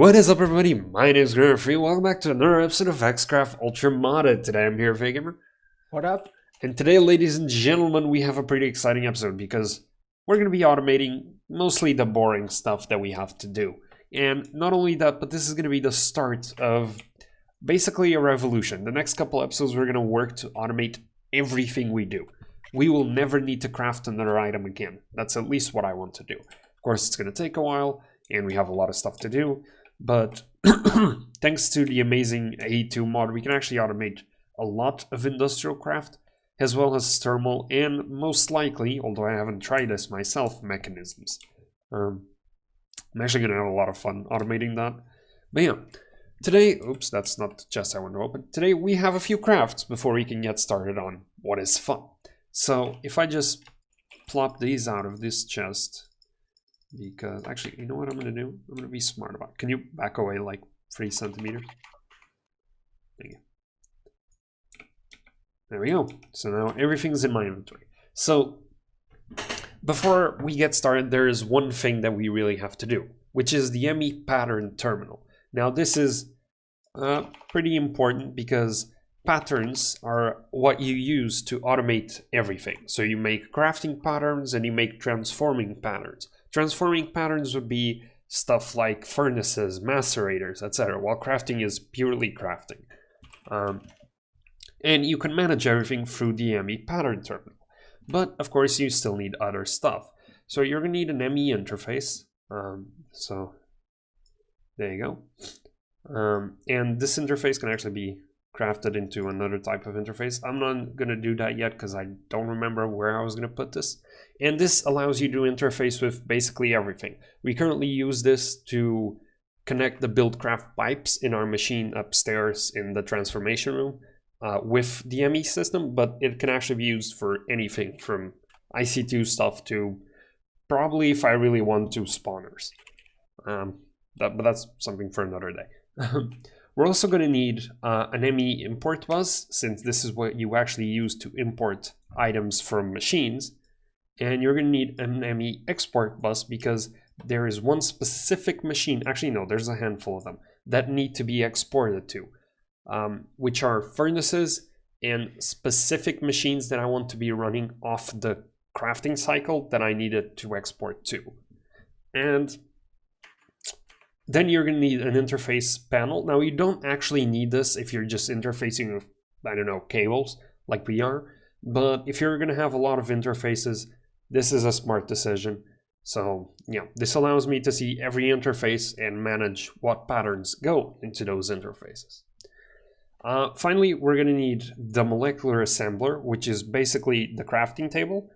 What is up, everybody? My name is XCraft. Welcome back to another episode of XCraft Ultra Modded. Today I'm here, Gamer. What up? And today, ladies and gentlemen, we have a pretty exciting episode because we're going to be automating mostly the boring stuff that we have to do. And not only that, but this is going to be the start of basically a revolution. The next couple episodes, we're going to work to automate everything we do. We will never need to craft another item again. That's at least what I want to do. Of course, it's going to take a while, and we have a lot of stuff to do. But thanks to the amazing A2 mod, we can actually automate a lot of industrial craft, as well as thermal, and most likely, although I haven't tried this myself, mechanisms. I'm actually going to have a lot of fun automating that. But yeah, today, oops, that's not the chest I want to open. Today we have a few crafts before we can get started on what is fun. So if I just plop these out of this chest, because actually, you know what I'm going to do? I'm going to be smart about it. Can you back away like 3 centimeters? There you go. There we go. So now everything's in my inventory. So before we get started, there is one thing that we really have to do, which is the ME pattern terminal. Now this is pretty important because patterns are what you use to automate everything. So you make crafting patterns and you make transforming patterns. Transforming patterns would be stuff like furnaces, macerators, etc., while crafting is purely crafting. And you can manage everything through the ME pattern terminal. But of course, you still need other stuff. So you're going to need an ME interface. So there you go. And this interface can actually be crafted into another type of interface. I'm not going to do that yet because I don't remember where I was going to put this. And this allows you to interface with basically everything. We currently use this to connect the BuildCraft pipes in our machine upstairs in the transformation room with the ME system, but it can actually be used for anything from IC2 stuff to probably, if I really want to, spawners. But that's something for another day. We're also going to need an ME import bus, since this is what you actually use to import items from machines. And you're going to need an ME export bus because there is one specific machine, actually no, there's a handful of them, that need to be exported to, which are furnaces and specific machines that I want to be running off the crafting cycle that I needed to export to. And then you're going to need an interface panel. Now, you don't actually need this if you're just interfacing with, I don't know, cables like we are. But if you're going to have a lot of interfaces, this is a smart decision. So, yeah, this allows me to see every interface and manage what patterns go into those interfaces. Finally, we're going to need the molecular assembler, which is basically the crafting table.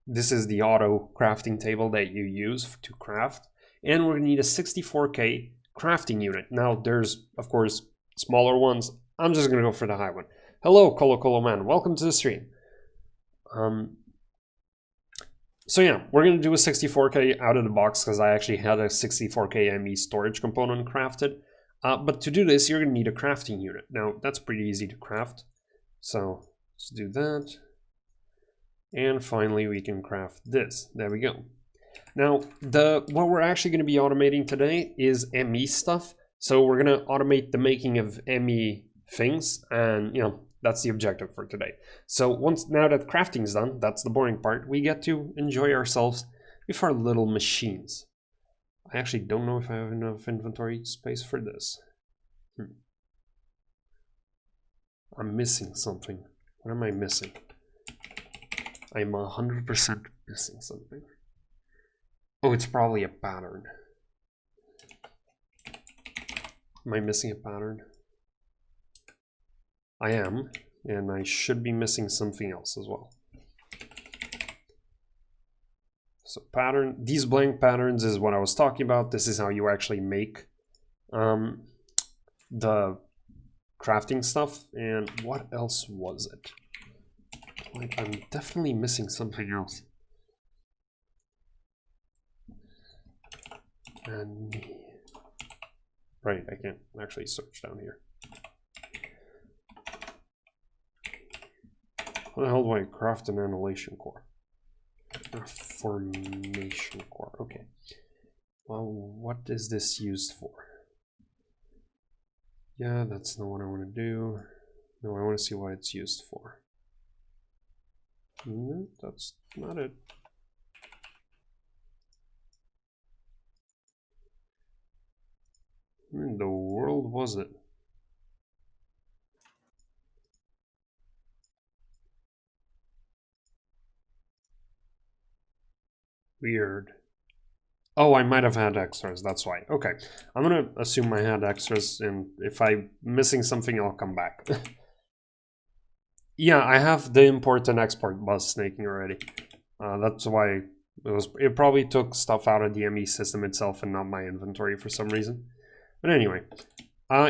This is the auto crafting table that you use to craft. And we're going to need a 64K crafting unit. Now, there's, of course, smaller ones. I'm just going to go for the high one. Hello, Colo Man. Welcome to the stream. So yeah, we're going to do a 64K out of the box because I actually had a 64K ME storage component crafted. But to do this, you're going to need a crafting unit. Now, that's pretty easy to craft. So let's do that. And finally, we can craft this. There we go. Now, what we're actually going to be automating today is ME stuff. So we're going to automate the making of ME things, and that's the objective for today. So now that crafting is done, that's the boring part, we get to enjoy ourselves with our little machines. I actually don't know if I have enough inventory space for this. I'm missing something. What am I missing? I'm 100% missing something. Oh, it's probably a pattern. Am I missing a pattern? I am, and I should be missing something else as well. So pattern, these blank patterns is what I was talking about. This is how you actually make the crafting stuff. And what else was it? Like, I'm definitely missing something else. And right, I can't actually search down here. How the hell do I craft an annihilation core? A formation core, okay. Well, what is this used for? Yeah, that's not what I want to do. No, I want to see what it's used for. No, that's not it. Where in the world was it? Weird. Oh, I might have had extras, that's why. Okay, I'm gonna assume I had extras, and if I'm missing something, I'll come back. Yeah, I have the import and export bus snaking already. That's why it probably took stuff out of the ME system itself and not my inventory for some reason. But anyway,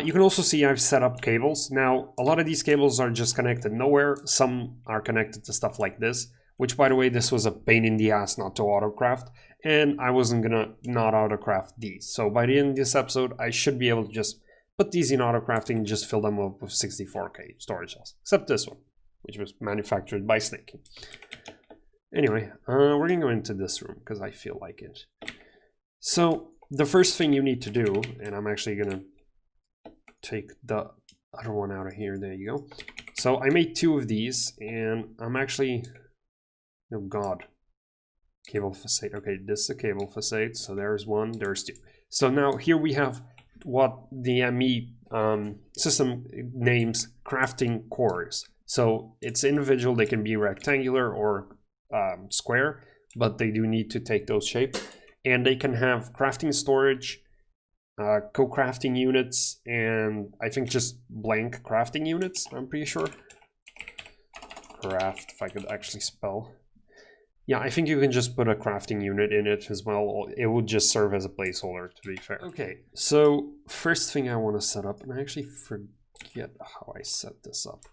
you can also see I've set up cables. Now, a lot of these cables are just connected nowhere. Some are connected to stuff like this, which, by the way, this was a pain in the ass not to autocraft, and I wasn't gonna not autocraft these. So by the end of this episode, I should be able to just put these in autocrafting and just fill them up with 64K storage cells, except this one, which was manufactured by Snaking. Anyway, we're gonna go into this room because I feel like it. So the first thing you need to do, and I'm actually gonna take the other one out of here, there you go. So I made 2 of these, and I'm actually, oh god, cable facade. Okay, this is a cable facade, so there's 1, there's 2. So now here we have what the ME system names crafting cores. So it's individual, they can be rectangular or square, but they do need to take those shapes. And they can have crafting storage, co-crafting units, and I think just blank crafting units, I'm pretty sure. Craft, if I could actually spell. Yeah, I think you can just put a crafting unit in it as well. It would just serve as a placeholder, to be fair. Okay, so first thing I want to set up, and I actually forget how I set this up.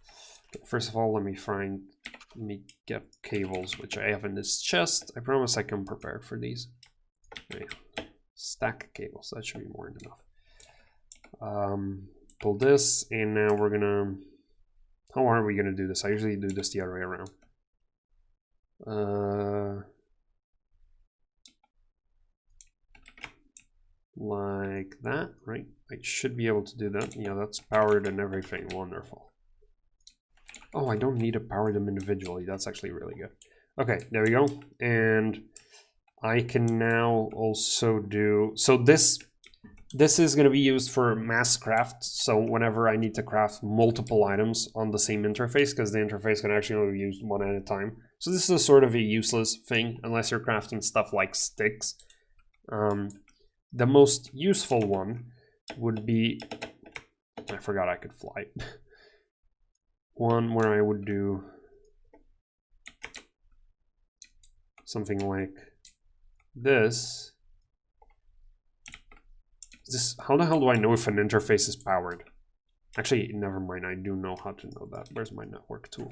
First of all, let me get cables, which I have in this chest. I promise I come prepared for these. There you go. Stack cables, that should be more than enough. Pull this, and now we're gonna, how are we gonna do this? I usually do this the other way around. Like that, right? I should be able to do that. Yeah, that's powered and everything. Wonderful. Oh, I don't need to power them individually. That's actually really good. Okay, there we go. And I can now also do, so this is going to be used for mass craft. So whenever I need to craft multiple items on the same interface, because the interface can actually only be used one at a time. So this is a sort of a useless thing unless you're crafting stuff like sticks. The most useful one would be, I forgot I could fly. One where I would do something like this. How the hell do I know if an interface is powered? Actually, never mind, I do know how to know that. Where's my network tool?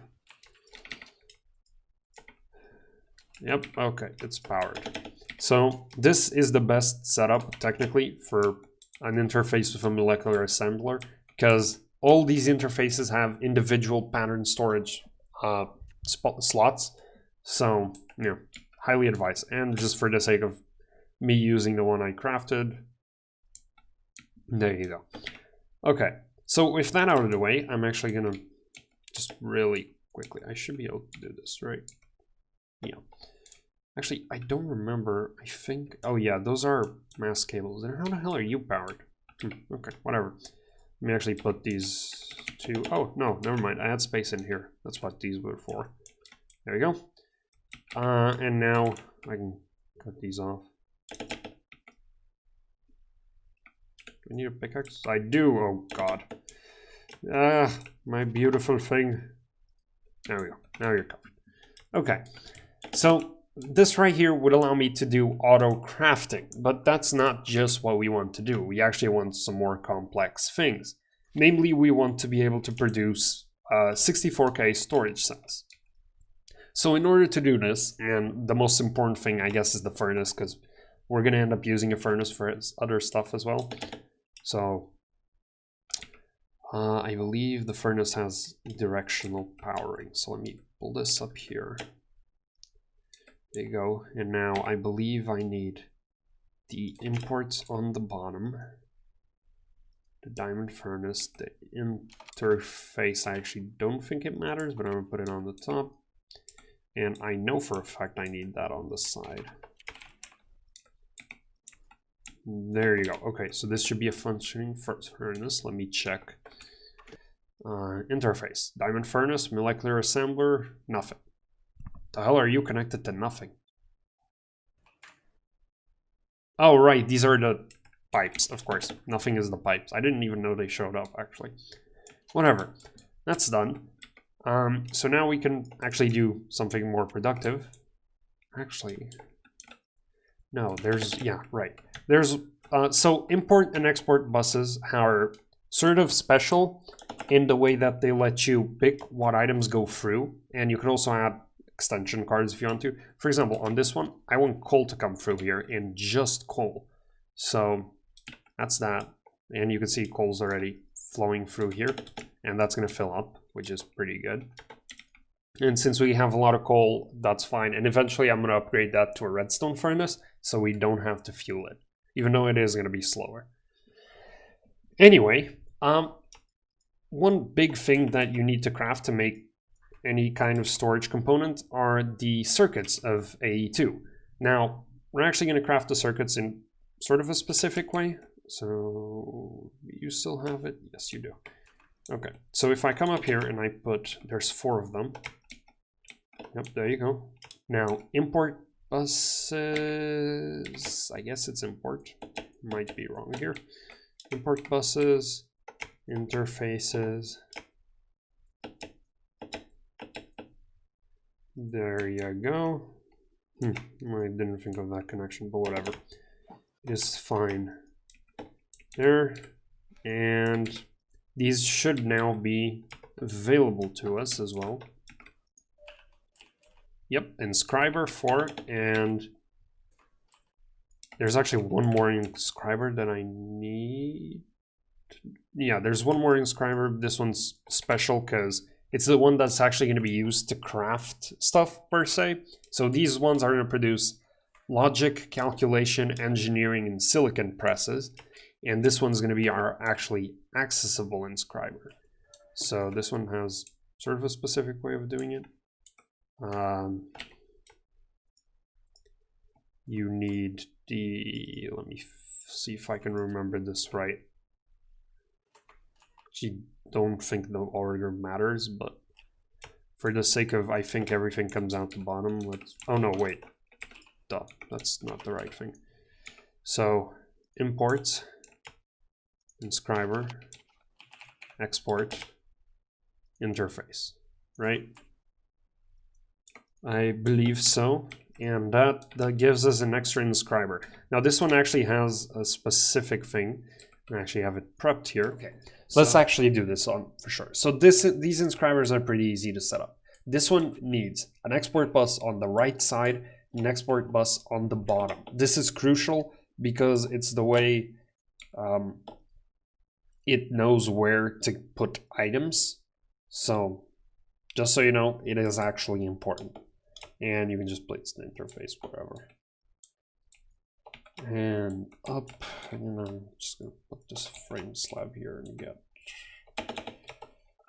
Yep, okay, it's powered. So this is the best setup, technically, for an interface with a molecular assembler, because all these interfaces have individual pattern storage slots. So, yeah, highly advised. And just for the sake of me using the one I crafted, there you go. Okay, so with that out of the way, I'm actually gonna just really quickly, I should be able to do this, right? Yeah. Actually, I don't remember, I think, oh yeah, those are mass cables. And how the hell are you powered? Okay, whatever. Let me actually put these 2, oh, no, never mind. I had space in here. That's what these were for. There we go. And now I can cut these off. Do I need a pickaxe? I do, oh god. My beautiful thing. There we go, now you're covered. Okay, so this right here would allow me to do auto crafting, but that's not just what we want to do. We actually want some more complex things. Namely, we want to be able to produce 64K storage cells. So in order to do this, and the most important thing, I guess, is the furnace, because we're going to end up using a furnace for other stuff as well. So I believe the furnace has directional powering. So let me pull this up here. There you go. And now I believe I need the imports on the bottom, the diamond furnace, the interface. I actually don't think it matters, but I'm gonna put it on the top. And I know for a fact I need that on the side. There you go. Okay, so this should be a functioning furnace. Let me check. Interface. Diamond furnace, molecular assembler, nothing. The hell are you connected to nothing? Oh, right, these are the pipes, of course. Nothing is the pipes. I didn't even know they showed up, actually. Whatever. That's done. So now we can actually do something more productive. Actually, no, there's, yeah, right. There's, so import and export buses are sort of special in the way that they let you pick what items go through. And you can also add extension cards if you want to. For example, on this one, I want coal to come through here and just coal. So that's that. And you can see coal's already flowing through here, and that's going to fill up, which is pretty good. And since we have a lot of coal, that's fine. And eventually I'm going to upgrade that to a redstone furnace so we don't have to fuel it, even though it is going to be slower. Anyway, one big thing that you need to craft to make any kind of storage component are the circuits of AE2. Now, we're actually going to craft the circuits in sort of a specific way. So you still have it? Yes, you do. Okay, so if I come up here and I put, there's 4 of them. Yep, there you go. Now, import buses, I guess it's import. Might be wrong here. Import buses, interfaces. There you go. I didn't think of that connection, but whatever. It's fine. There. And these should now be available to us as well. Yep, inscriber 4, and there's actually one more inscriber that I need. Yeah, there's one more inscriber. This one's special because it's the one that's actually going to be used to craft stuff per se. So these ones are going to produce logic, calculation, engineering, and silicon presses. And this one's going to be our actually accessible inscriber. So this one has sort of a specific way of doing it. You need the, let me see if I can remember this right. Actually, don't think the order matters, but for the sake of, I think everything comes out the bottom. Let's, oh no, wait. Duh, that's not the right thing. So imports, inscriber, export, interface, right? I believe so, and that gives us an extra inscriber. Now this one actually has a specific thing. I actually have it prepped here. Okay, so let's actually do this on for sure. So these inscribers are pretty easy to set up. This one needs an export bus on the right side, an export bus on the bottom. This is crucial because it's the way it knows where to put items. So just so you know, it is actually important. And you can just place the interface wherever. And up, and I'm just gonna put this frame slab here and get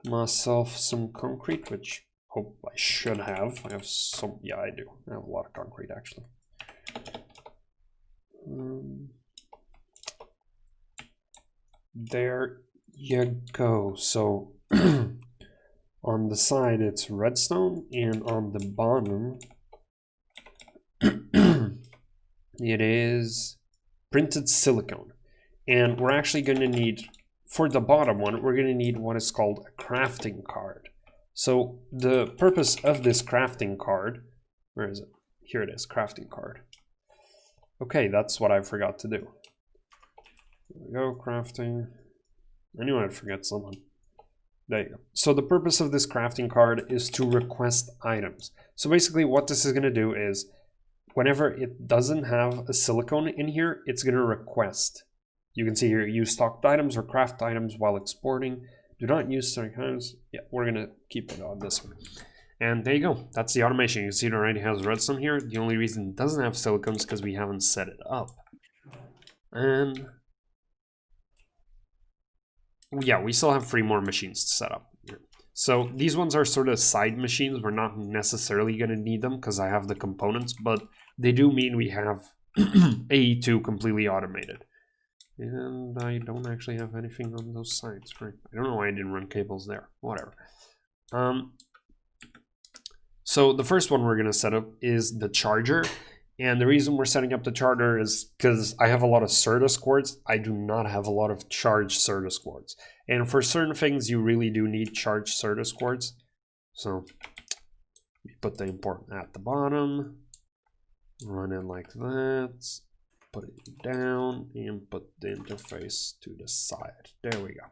myself some concrete, which hope I should have. I have some, yeah, I do. I have a lot of concrete actually. There you go. So on the side it's redstone, and on the bottom it is printed silicone. And we're actually going to need, for the bottom one, we're going to need what is called a crafting card. So the purpose of this crafting card, where is it? Here it is, crafting card. Okay, that's what I forgot to do. There we go, crafting. I knew I'd forget someone. There you go. So the purpose of this crafting card is to request items. So basically what this is going to do is, whenever it doesn't have a silicone in here, it's going to request. You can see here, use stocked items or craft items while exporting. Do not use stocked items. Yeah, we're going to keep it on this one. And there you go. That's the automation. You can see it already has redstone here. The only reason it doesn't have silicone is because we haven't set it up. And yeah, we still have 3 more machines to set up. So these ones are sort of side machines. We're not necessarily going to need them because I have the components, but they do mean we have AE2 completely automated. And I don't actually have anything on those sides, right? I don't know why I didn't run cables there. Whatever. So the first one we're going to set up is the charger. And the reason we're setting up the charger is because I have a lot of Certus cords. I do not have a lot of charged Certus cords. And for certain things, you really do need charged Certus cords. So we put the import at the bottom, run it like that, put it down, and put the interface to the side. There we go.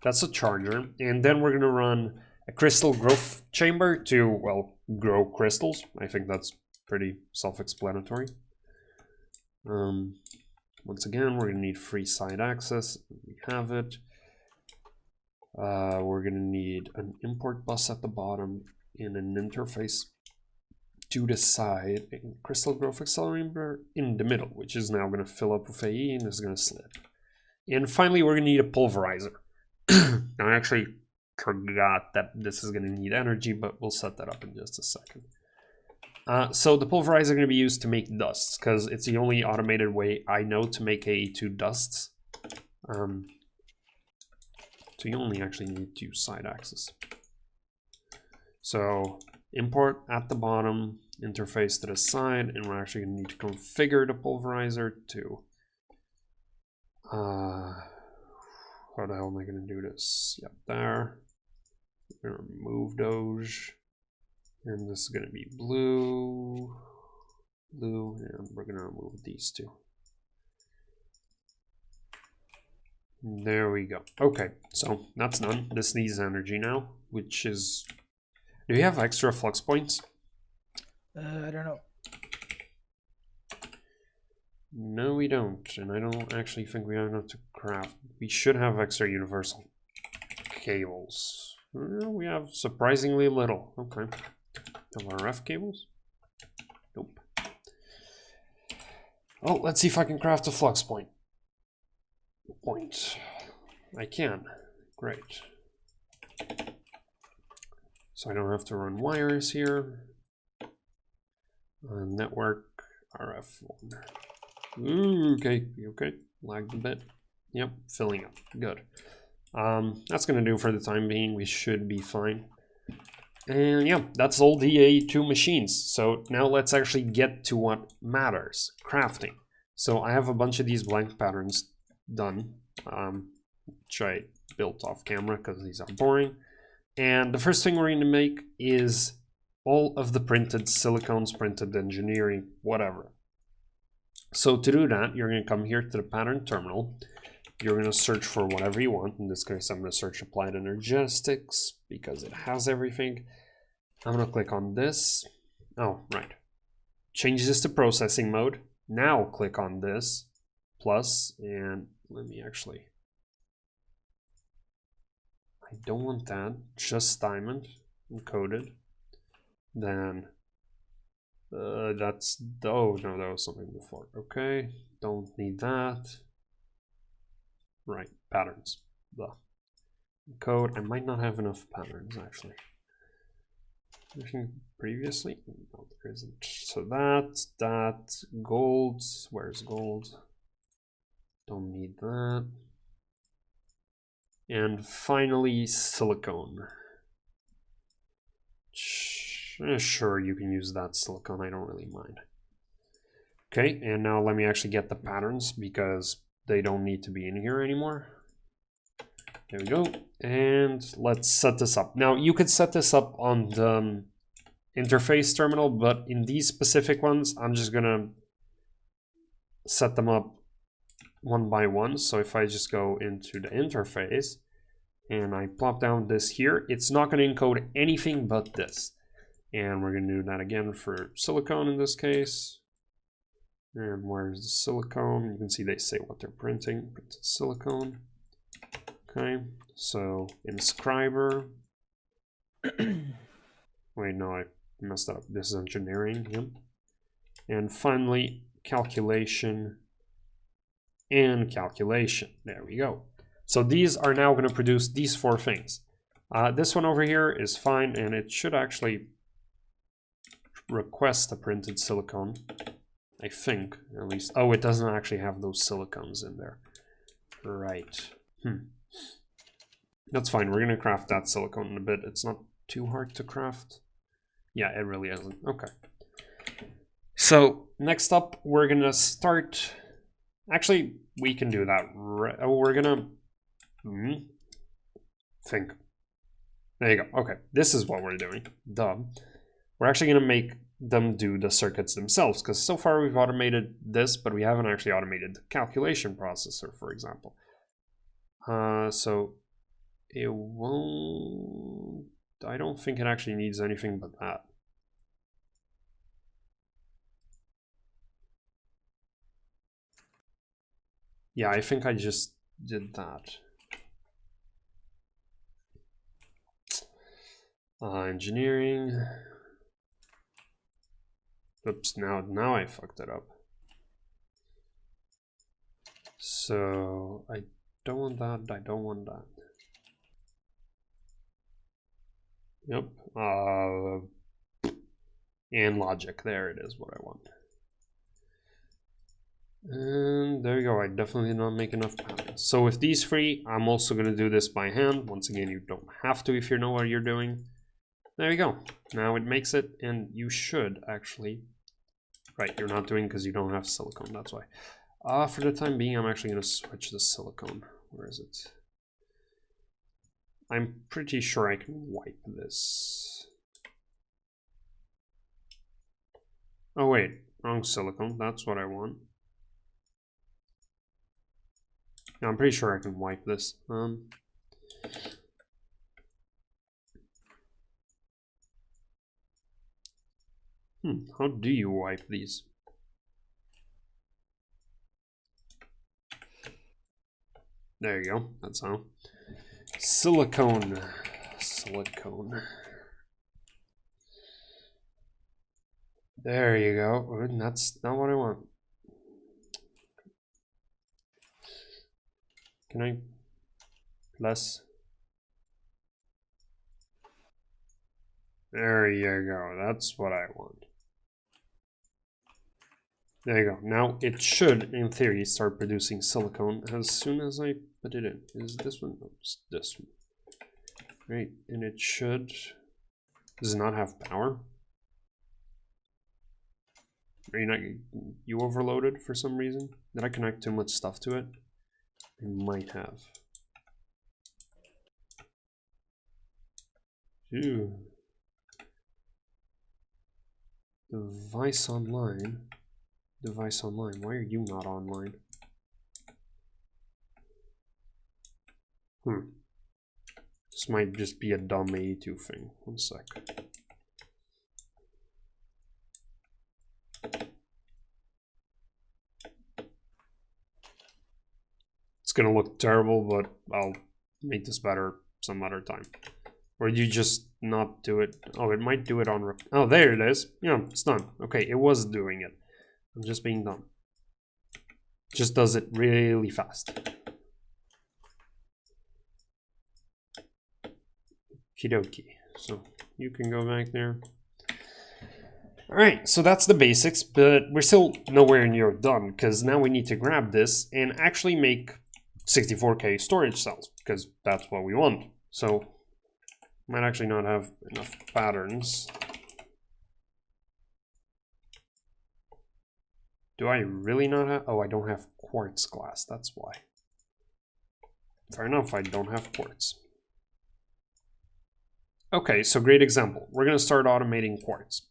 That's a charger. And then we're going to run a crystal growth chamber to, well, grow crystals. I think that's pretty self-explanatory. Once again, we're going to need free side access. We have it. We're going to need an import bus at the bottom and an interface to the side, and crystal growth accelerator in the middle, which is now going to fill up with AE and is going to slip. And finally, we're going to need a pulverizer. Now, I actually forgot that this is going to need energy, but we'll set that up in just a second. So the pulverizer is going to be used to make dusts, because it's the only automated way I know to make AE2 dusts. So you only actually need 2 side axes. So import at the bottom, interface to the side, and we're actually going to need to configure the pulverizer to... how the hell am I going to do this? Yep, there. We're going to remove those. And this is going to be blue, blue, and we're going to remove these 2. There we go. Okay, so that's done. This needs energy now, which is... Do you have extra flux points? I don't know. No, we don't. And I don't actually think we have enough to craft. We should have extra universal cables. We have surprisingly little. Okay. Have RF cables? Nope. Oh, let's see if I can craft a flux point. I can. Great. So I don't have to run wires here. Network RF1. Ooh, okay, okay. Lagged a bit. Yep, filling up. Good. That's gonna do for the time being. We should be fine. And yeah, that's all the AE2 machines. So now let's actually get to what matters, crafting. So I have a bunch of these blank patterns done, which I built off camera because these are boring. And the first thing we're going to make is all of the printed silicones, printed engineering, whatever. So to do that, you're going to come here to the pattern terminal. You're going to search for whatever you want. In this case, I'm going to search applied energetics because it has everything. I'm going to click on this. Oh, right. Change this to processing mode. Now click on this plus, and let me actually... I don't want that, just diamond encoded. Then that's, oh no, that was something before. Okay, don't need that. Right, patterns. The code, I might not have enough patterns actually. Anything previously? No, there isn't. So that, gold, where's gold? Don't need that. And finally, silicone. Sure, you can use that silicone, I don't really mind. Okay, and now let me actually get the patterns because they don't need to be in here anymore. There we go, and let's set this up. Now, you could set this up on the interface terminal, but in these specific ones, I'm just gonna set them up one by one. So if I just go into the interface and I plop down this here, it's not going to encode anything but this. And we're going to do that again for silicone in this case. And where's the silicone? You can see they say what they're printing. Printed silicone. Okay, so inscriber. Wait, no, I messed up. This is engineering. Yep. And finally, calculation. and calculation. There we go. So these are now going to produce these 4 things. This one over here is fine, and it should actually request a printed silicone, I think, at least. Oh, it doesn't actually have those silicones in there. Right. That's fine. We're going to craft that silicone in a bit. It's not too hard to craft. Yeah, it really isn't. Okay. So next up, we're going to start... Actually, we can do that. We're going to... think. There you go. Okay, this is what we're doing. Duh. We're actually going to make them do the circuits themselves, because so far we've automated this, but we haven't actually automated the calculation processor, for example. So it won't... I don't think it actually needs anything but that. Yeah, I think I just did that. Engineering. Oops, now I fucked it up. So I don't want that, I don't want that. Yep. And logic, there it is, what I want. And there you go, I definitely did not make enough patterns. So with these 3, I'm also going to do this by hand. Once again, you don't have to if you know what you're doing. There you go. Now it makes it, and you should actually... Right, you're not doing because you don't have silicone, that's why. For the time being, I'm actually going to switch the silicone. Where is it? I'm pretty sure I can wipe this. Oh wait, wrong silicone, that's what I want. Yeah, I'm pretty sure I can wipe this. How do you wipe these? There you go, that's how. Silicone. There you go, and that's not what I want. Can I less? There you go, that's what I want. There you go. Now it should, in theory, start producing silicone as soon as I put it in. Is this one? No, it's this one. Great, and it should... Does it not have power? Are you not... You overloaded for some reason? Did I connect too much stuff to it? I might have. Ew. Device online. Device online. Why are you not online? This might just be a dumb A2 thing. One sec. It's gonna look terrible, but I'll make this better some other time. Or you just not do it. Oh, it might do it on... Oh, there it is. Yeah, it's done. Okay, it was doing it. I'm just being dumb. Just does it really fast. Okie dokie. So you can go back there. Alright, so that's the basics, but we're still nowhere near done, because now we need to grab this and actually make 64K storage cells, because that's what we want. So might actually not have enough patterns. Do I really not have... Oh, I don't have quartz glass, that's why. Fair enough, I don't have quartz. Okay, so great example. We're going to start automating quartz.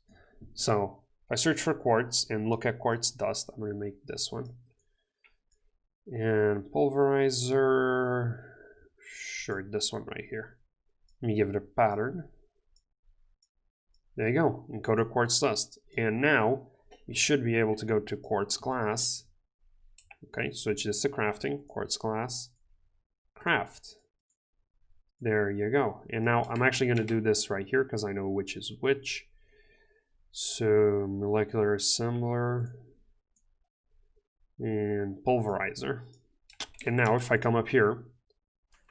So if I search for quartz and look at quartz dust, I'm going to make this one. And pulverizer, sure, this one right here. Let me give it a pattern. There you go, encoded quartz dust. And now we should be able to go to quartz glass. Okay, switch this to crafting, quartz glass, craft. There you go. And now I'm actually going to do this right here because I know which is which. So molecular assembler. and pulverizer. And now if I come up here,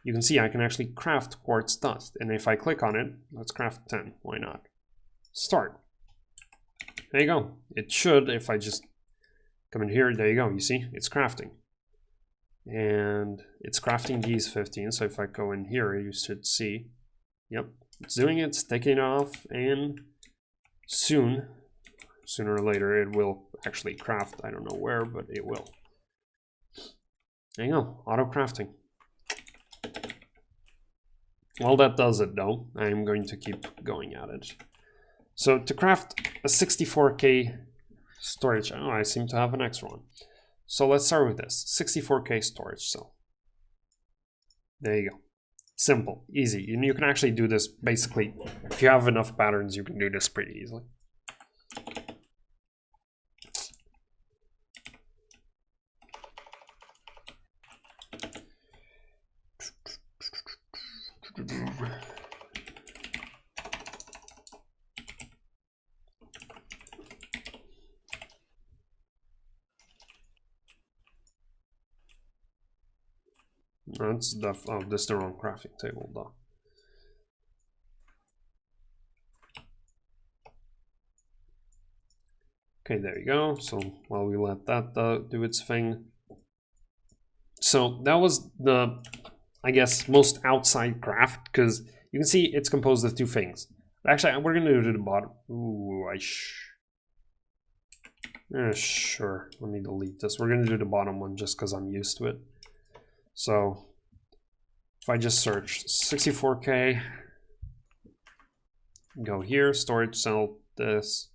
you can see I can actually craft quartz dust. And if I click on it, let's craft 10, why not? Start. There you go. It should, if I just come in here, there you go, you see, it's crafting. And it's crafting these 15, so if I go in here, you should see, yep, it's doing it, it's taking off, and soon, sooner or later, it will actually craft. I don't know where, but it will. There you go, auto crafting. While that does it though, I'm going to keep going at it. So to craft a 64K storage, oh, I seem to have an extra one. So let's start with this, 64K storage cell. There you go. Simple, easy. And you can actually do this basically, if you have enough patterns, you can do this pretty easily. That's oh, this is the wrong crafting table though. Okay, there you go. So while we let that do its thing. So that was the, I guess, most outside craft, because you can see it's composed of two things. Actually, we're gonna do it at the bottom. Ooh, sure. Let me delete this. We're gonna do the bottom one just because I'm used to it. So if I just search 64K, go here, storage cell, this,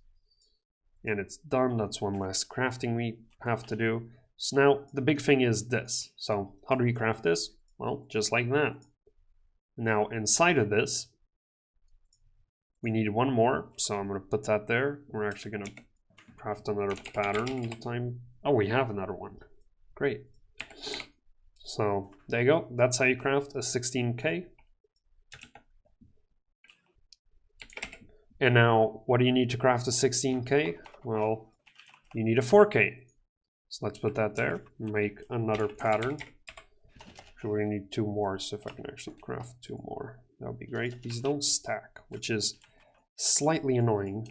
and it's done. That's one less crafting we have to do. So now the big thing is this. So how do we craft this? Well, just like that. Now inside of this, we need one more. So I'm going to put that there. We're actually going to craft another pattern in the time. Oh, we have another one. Great. So there you go. That's how you craft a 16K. And now, what do you need to craft a 16K? Well, you need a 4K. So let's put that there. Make another pattern. So we're gonna need two more. So if I can actually craft two more, that would be great. These don't stack, which is slightly annoying.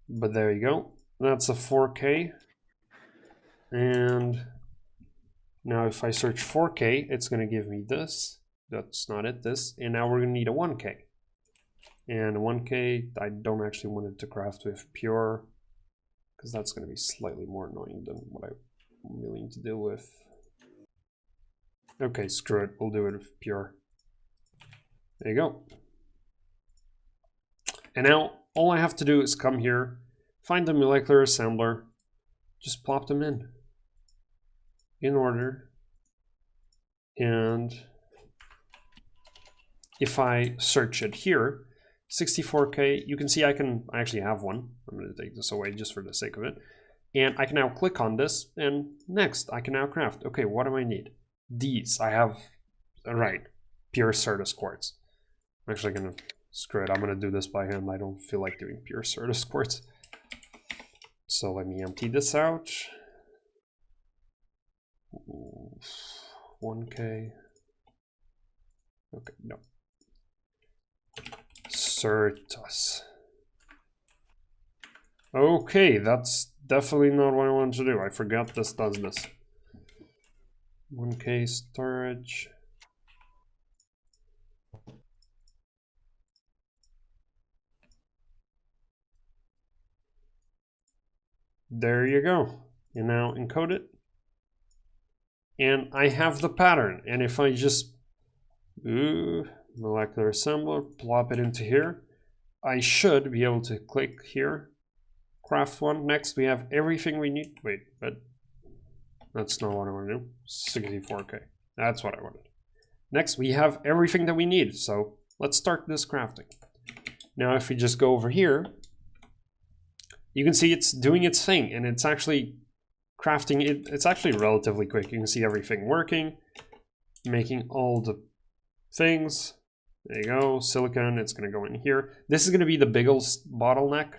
But there you go. That's a 4K. And now if I search 4K, it's gonna give me this. That's not it, this. And now we're gonna need a 1K. And 1K, I don't actually want it to craft with pure, because that's going to be slightly more annoying than what I'm willing to deal with. Okay, screw it, we'll do it with pure. There you go. And now, all I have to do is come here, find the molecular assembler, just plop them in order, and if I search it here, 64K, you can see I actually have one. I'm going to take this away just for the sake of it. And I can now click on this, and next, I can now craft. Okay, what do I need? These, I have, right, pure Certus quartz. I'm actually going to, screw it, I'm going to do this by hand. I don't feel like doing pure Certus quartz. So let me empty this out. 1K. Okay, no. Certus. Okay, that's definitely not what I wanted to do. I forgot this does this. 1K storage. There you go. You now encode it. And I have the pattern. And if I just molecular assembler, plop it into here, I should be able to click here, craft one. Next, we have everything we need. Wait, but that's not what I want to do. 64K. That's what I wanted. Next, we have everything that we need. So let's start this crafting. Now, if we just go over here, you can see it's doing its thing, and it's actually crafting it. It's actually relatively quick. You can see everything working, making all the things. There you go, silicon, it's going to go in here. This is going to be the biggest bottleneck,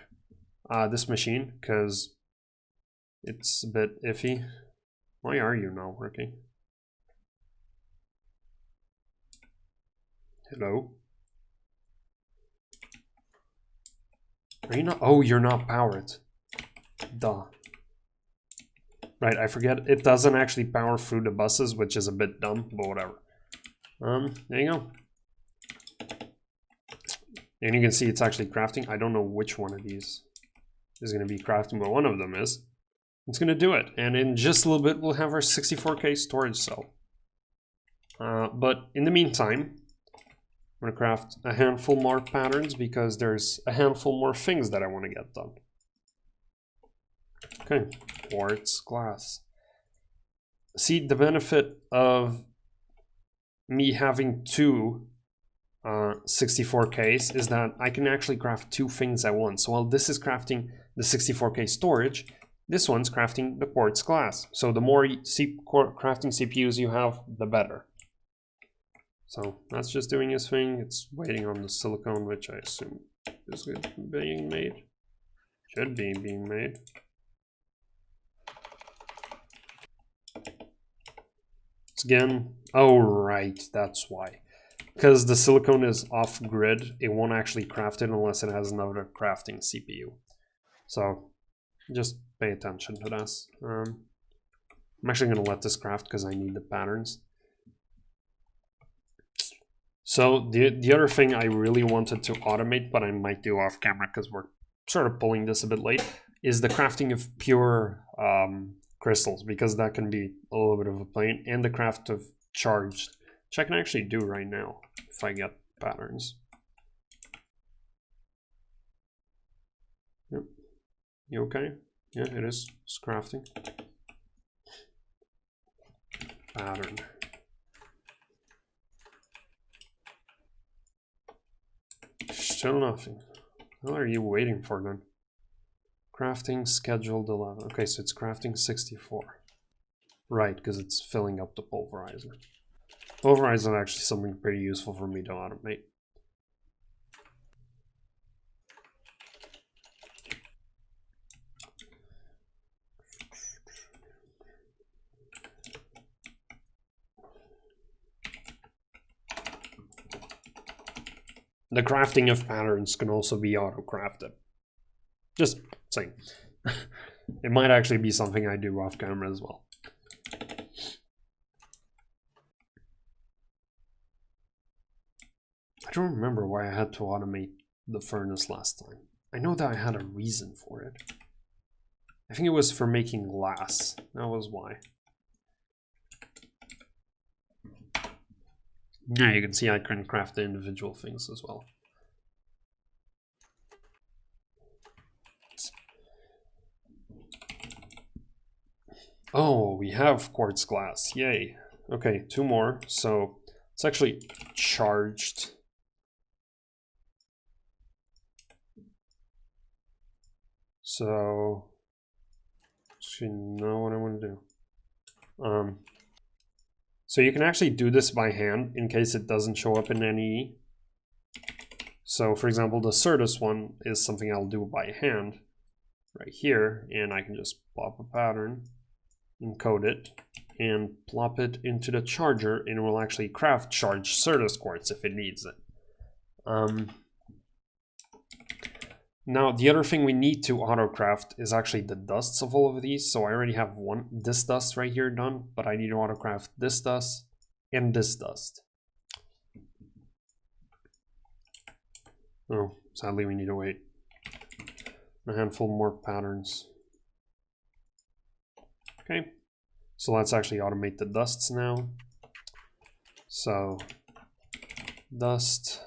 this machine, because it's a bit iffy. Why are you not working? Hello? Are you not? Oh, you're not powered. Duh. Right, I forget. It doesn't actually power through the buses, which is a bit dumb, but whatever. There you go. And you can see it's actually crafting. I don't know which one of these is going to be crafting, but one of them is. It's going to do it. And in just a little bit, we'll have our 64K storage cell. But in the meantime, I'm going to craft a handful more patterns because there's a handful more things that I want to get done. Okay, quartz glass. See, the benefit of me having two 64Ks is that I can actually craft two things at once. So while this is crafting the 64K storage, this one's crafting the quartz glass. So the more crafting CPUs you have, the better. So that's just doing his thing. It's waiting on the silicone, which I assume is being made. Should be being made. It's again, oh right, that's why. Because the silicone is off grid, it won't actually craft it unless it has another crafting CPU. So just pay attention to this. I'm actually going to let this craft because I need the patterns. So the other thing I really wanted to automate, but I might do off camera because we're sort of pulling this a bit late, is the crafting of pure crystals, because that can be a little bit of a pain, and the craft of charged, which I can actually do right now if I get patterns. Yep. You okay? Yeah, it is. It's crafting. Pattern. Still nothing. What are you waiting for then? Crafting scheduled 11. Okay, so it's crafting 64. Right, because it's filling up the pulverizer. Pulverizer is actually something pretty useful for me to automate. The crafting of patterns can also be auto-crafted. Just saying. It might actually be something I do off camera as well. I don't remember why I had to automate the furnace last time. I know that I had a reason for it. I think it was for making glass. That was why. Yeah, you can see I can craft the individual things as well. Oh, we have quartz glass. Yay. Okay, two more. So it's actually charged. So actually know what I want to do. So you can actually do this by hand in case it doesn't show up in any. So for example, the Certus one is something I'll do by hand right here, and I can just plop a pattern, encode it, and plop it into the charger, and it will actually craft charged Certus quartz if it needs it. Now the other thing we need to auto craft is actually the dusts of all of these. So I already have this dust right here done, but I need to auto craft this dust and this dust. Oh, sadly we need to wait a handful more patterns. Okay, so let's actually automate the dusts now. So dust,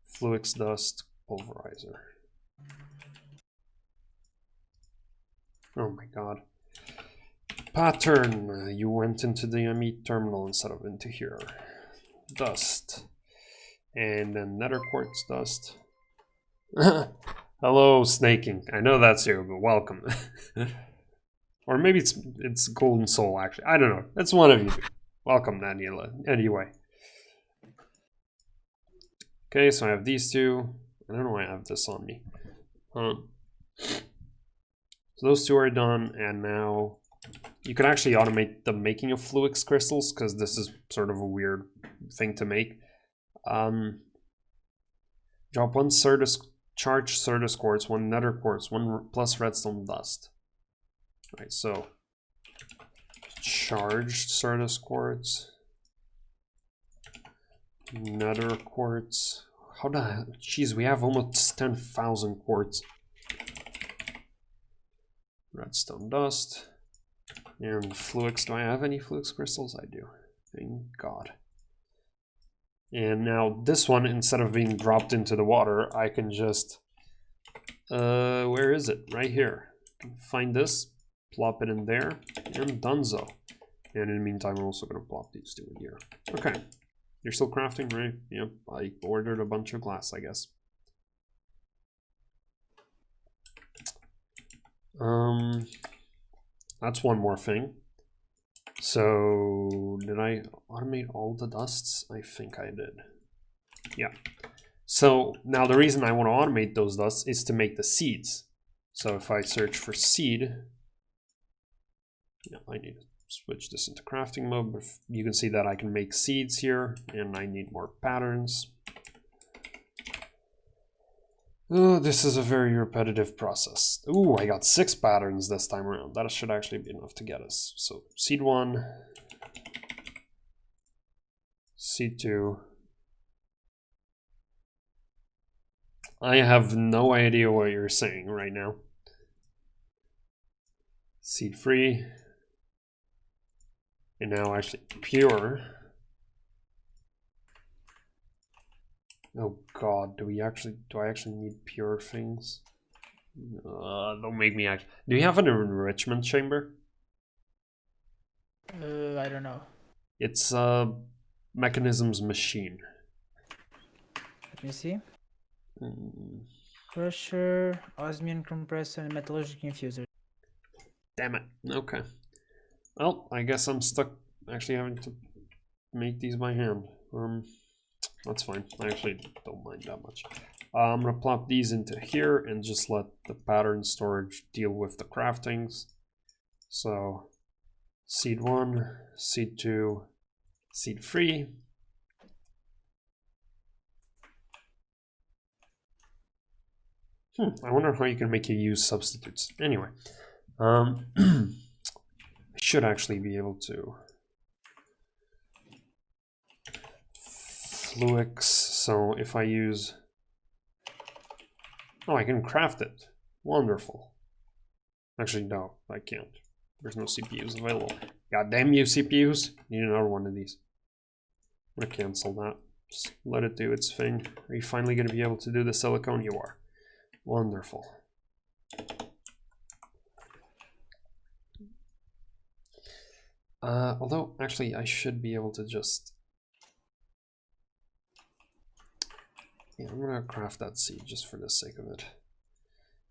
Fluix dust, pulverizer. Oh my god. Pattern, you went into the meat terminal instead of into here. Dust. And then nether quartz dust. Hello, Snaking. I know that's you, but welcome. Or maybe it's Golden Soul, actually. I don't know. It's one of you. Welcome, Daniela. Anyway. Okay, so I have these two. I don't know why I have this on me. So those two are done, and now you can actually automate the making of Fluix crystals, because this is sort of a weird thing to make. Drop one charged Certus quartz, one nether quartz, one plus redstone dust. Right, so charged Certus quartz, nether quartz. How the hell? Jeez, we have almost 10,000 quartz. Redstone dust. And Fluix. Do I have any Fluix crystals? I do. Thank God. And now this one, instead of being dropped into the water, I can just... where is it? Right here. Find this, plop it in there, and donezo. And in the meantime, I'm also going to plop these two in here. Okay. You're still crafting, right? Yep. I ordered a bunch of glass, I guess. That's one more thing. So, did I automate all the dusts? I think I did. Yeah. So, now the reason I want to automate those dusts is to make the seeds. So, if I search for seed, yeah, I need to switch this into crafting mode. But you can see that I can make seeds here, and I need more patterns. Oh, this is a very repetitive process. Ooh, I got 6 patterns this time around. That should actually be enough to get us. So, seed 1, seed 2. I have no idea what you're saying right now. Seed 3. And now actually pure. Oh God, do I actually need pure things? Don't make me act. Do you have an enrichment chamber? I don't know. It's a mechanisms machine. Let me see. Crusher, osmium compressor, and metallurgic infuser. Damn it. Okay. Well, I guess I'm stuck actually having to make these by hand. That's fine. I actually don't mind that much. I'm gonna plop these into here and just let the pattern storage deal with the craftings. So, seed 1, seed 2, seed 3. I wonder how you can make your use substitutes. Anyway, I should actually be able to Fluix. So if I use, oh, I can craft it. Wonderful. Actually, no, I can't. There's no CPUs available. God damn you, CPUs! Need another one of these. I'm gonna cancel that. Just let it do its thing. Are you finally gonna be able to do the silicone? You are. Wonderful. Although, actually, I should be able to just... Yeah, I'm gonna craft that seed just for the sake of it.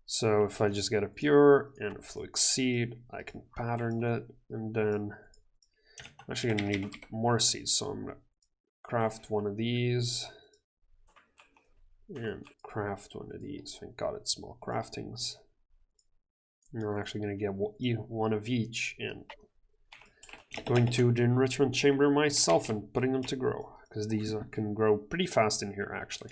So if I just get a pure and a Fluix seed, I can pattern it, and then I'm actually gonna need more seeds, so I'm gonna craft one of these and craft one of these. Thank God it's small craftings. And I'm actually gonna get one of each and going to the enrichment chamber myself and putting them to grow, because these can grow pretty fast in here actually.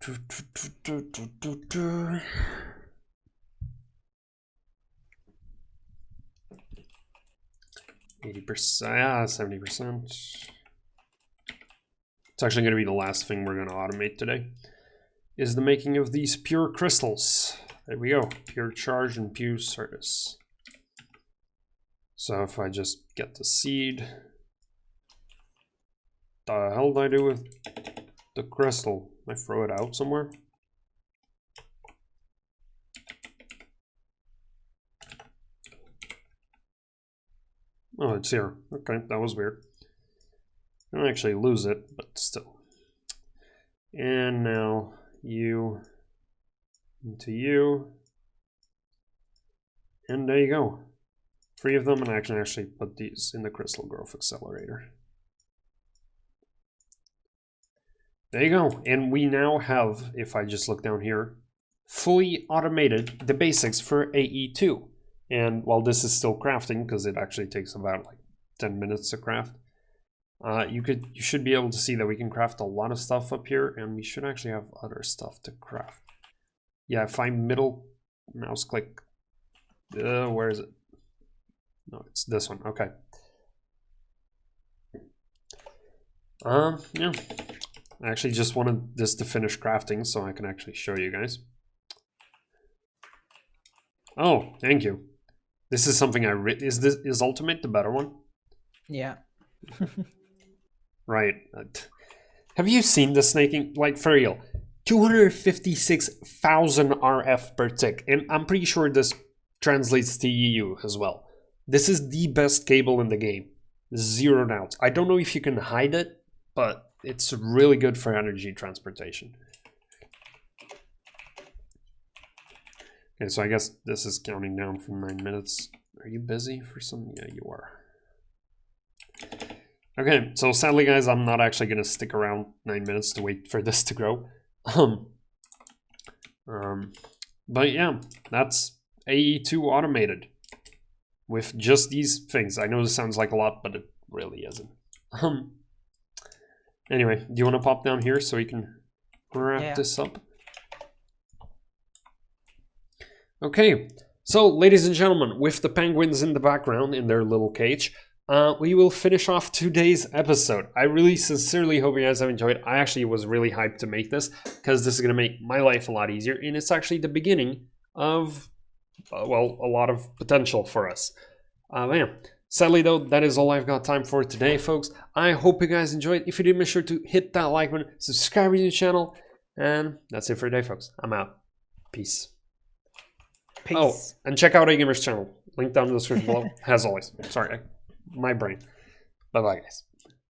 %, yeah, 70%. It's actually going to be the last thing we're going to automate today, is the making of these pure crystals. There we go, pure charge and pure Certus. So if I just get the seed, the hell did I do with the crystal? I throw it out somewhere? Oh, it's here. Okay, that was weird. I don't actually lose it, but still. And now you into you. And there you go. 3 of them, and I can actually put these in the crystal growth accelerator. There you go. And we now have, if I just look down here, fully automated the basics for AE2. And while this is still crafting, because it actually takes about like 10 minutes to craft, you should be able to see that we can craft a lot of stuff up here, and we should actually have other stuff to craft. Yeah, if I middle mouse click, where is it? No, it's this one. Okay. Yeah. I actually just wanted this to finish crafting so I can actually show you guys. Oh, thank you. This is something is Ultimate the better one? Yeah. Right. Have you seen the snaking? Like, for real. 256,000 RF per tick. And I'm pretty sure this translates to EU as well. This is the best cable in the game. 0 doubts. I don't know if you can hide it, but it's really good for energy transportation. Okay, so I guess this is counting down from 9 minutes. Are you busy for some? Yeah, you are. Okay, so sadly, guys, I'm not actually going to stick around 9 minutes to wait for this to grow. But yeah, that's AE2 automated with just these things. I know this sounds like a lot, but it really isn't. Anyway, do you want to pop down here so we can wrap this up? Okay, so ladies and gentlemen, with the penguins in the background in their little cage, we will finish off today's episode. I really sincerely hope you guys have enjoyed. I actually was really hyped to make this because this is going to make my life a lot easier, and it's actually the beginning of, well, a lot of potential for us. Yeah. Sadly, though, that is all I've got time for today, folks. I hope you guys enjoyed. If you did, make sure to hit that like button, subscribe to the channel, and that's it for today, folks. I'm out. Peace. Peace. Oh, and check out A-Gamer's channel. Link down in the description below, as always. Sorry, my brain. Bye-bye, guys.